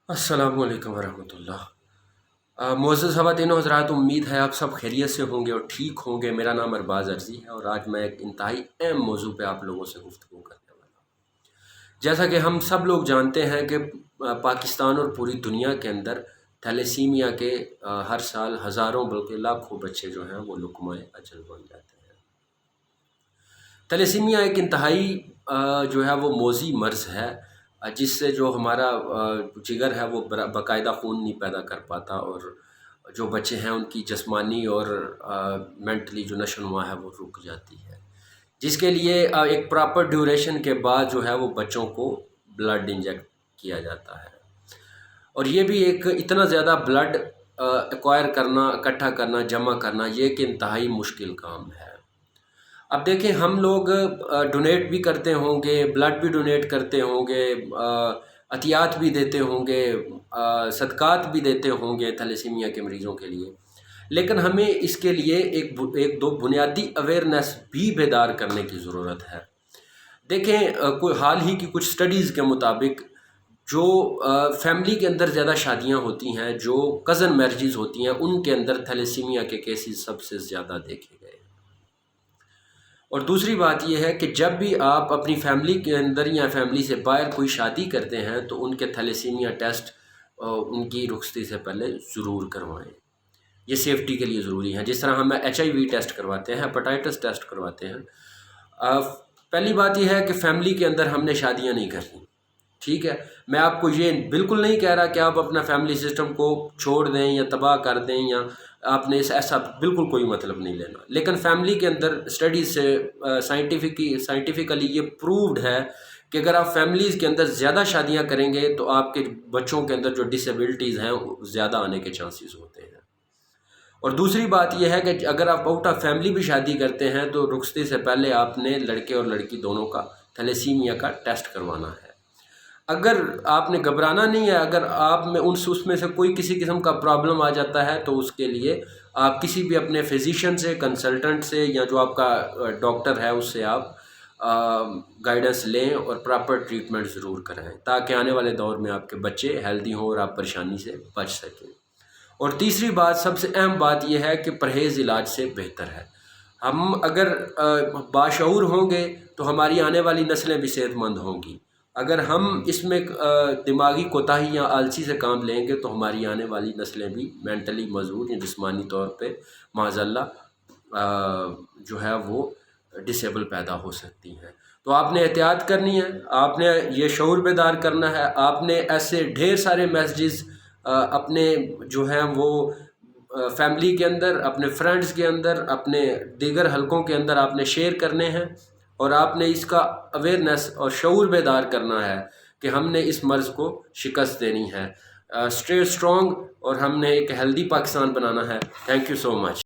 अस्सलाम वालेकुम वरहमतुल्लाह। मुअज़्ज़ज़ ख़वातीन व हज़रात, उम्मीद है आप सब खैरियत से होंगे और ठीक होंगे। मेरा नाम अरबाज़ अर्ज़ी है और आज मैं एक इंतहाई अहम मौजू पे आप लोगों से गुफ्तगू करने वाला हूँ। जैसा कि हम सब लोग जानते हैं कि पाकिस्तान और पूरी दुनिया के अंदर थैलेसीमिया के हर साल हज़ारों बल्कि लाखों बच्चे जो हैं वो लुक़माए अजल बन जाते हैं। थैलेसीमिया एक इंतहाई जो है वो मोज़ी मर्ज़ है, जिससे जो हमारा जिगर है वो बाकायदा खून नहीं पैदा कर पाता और जो बच्चे हैं उनकी जिस्मानी और मेंटली जो नशोनुमा है वो रुक जाती है, जिसके लिए एक प्रॉपर ड्यूरेशन के बाद जो है वो बच्चों को ब्लड इंजेक्ट किया जाता है। और ये भी एक इतना ज़्यादा ब्लड एक्वायर करना, इकट्ठा करना, जमा करना, ये एक इंतहाई मुश्किल काम है। अब देखें, हम लोग डोनेट भी करते होंगे, ब्लड भी डोनेट करते होंगे, अतियात भी देते होंगे, सदक़ात भी देते होंगे थैलेसीमिया के मरीज़ों के लिए, लेकिन हमें इसके लिए एक दो बुनियादी अवेयरनेस भी बेदार करने की ज़रूरत है। देखें, कोई हाल ही की कुछ स्टडीज़ के मुताबिक जो फैमिली के अंदर ज़्यादा शादियां होती हैं, जो कज़न मैरिजेज़ होती हैं, उनके अंदर थैलेसीमिया के केसेस सबसे ज़्यादा देखे गए। और दूसरी बात यह है कि जब भी आप अपनी फैमिली के अंदर या फैमिली से बाहर कोई शादी करते हैं तो उनके थैलेसीमिया टेस्ट उनकी रुखसती से पहले ज़रूर करवाएं। ये सेफ्टी के लिए ज़रूरी है। जिस तरह हम HIV टेस्ट करवाते हैं, हेपेटाइटिस टेस्ट करवाते हैं। पहली बात यह है कि फ़ैमिली के अंदर हमने शादियां नहीं करनी, ठीक है। मैं आपको ये बिल्कुल नहीं कह रहा कि आप अपना फैमिली सिस्टम को छोड़ दें या तबाह कर दें, या आपने ऐसा बिल्कुल कोई मतलब नहीं लेना। लेकिन फैमिली के अंदर स्टडीज़ से साइंटिफिकली ये प्रूव्ड है कि अगर आप फैमिलीज़ के अंदर ज़्यादा शादियां करेंगे तो आपके बच्चों के अंदर जो डिसेबिलिटीज़ हैं ज़्यादा आने के चांसेस होते हैं। और दूसरी बात यह है कि अगर आप आउट ऑफ फैमिली भी शादी करते हैं तो रुखसती से पहले आपने लड़के और लड़की दोनों का थैलेसीमिया का टेस्ट करवाना है। अगर आपने घबराना नहीं है, अगर आप में उसमें से कोई किसी किस्म का प्रॉब्लम आ जाता है तो उसके लिए आप किसी भी अपने फिजिशियन से, कंसल्टेंट से, या जो आपका डॉक्टर है उससे आप गाइडेंस लें और प्रॉपर ट्रीटमेंट ज़रूर कराएं, ताकि आने वाले दौर में आपके बच्चे हेल्दी हों और आप परेशानी से बच सकें। और तीसरी बात, सबसे अहम बात यह है कि परहेज़ इलाज से बेहतर है। हम अगर बाशऊर होंगे तो हमारी आने वाली नस्लें भी सेहतमंद होंगी। अगर हम इसमें दिमागी कोताही या आलसी से काम लेंगे तो हमारी आने वाली नस्लें भी मेंटली मजबूत या जिस्मानी तौर पे माज़अल्लाह जो है वो डिसेबल पैदा हो सकती हैं। तो आपने एहतियात करनी है, आपने ये शऊर बेदार करना है। आपने ऐसे ढेर सारे मैसेजेस अपने जो हैं वो फैमिली के अंदर, अपने फ्रेंड्स के अंदर, अपने दीगर हलकों के अंदर आपने शेयर करने हैं और आपने इसका अवेयरनेस और शऊर बेदार करना है कि हमने इस मर्ज़ को शिकस्त देनी है। स्टे स्ट्रॉन्ग और हमने एक हेल्दी पाकिस्तान बनाना है। Thank you so much.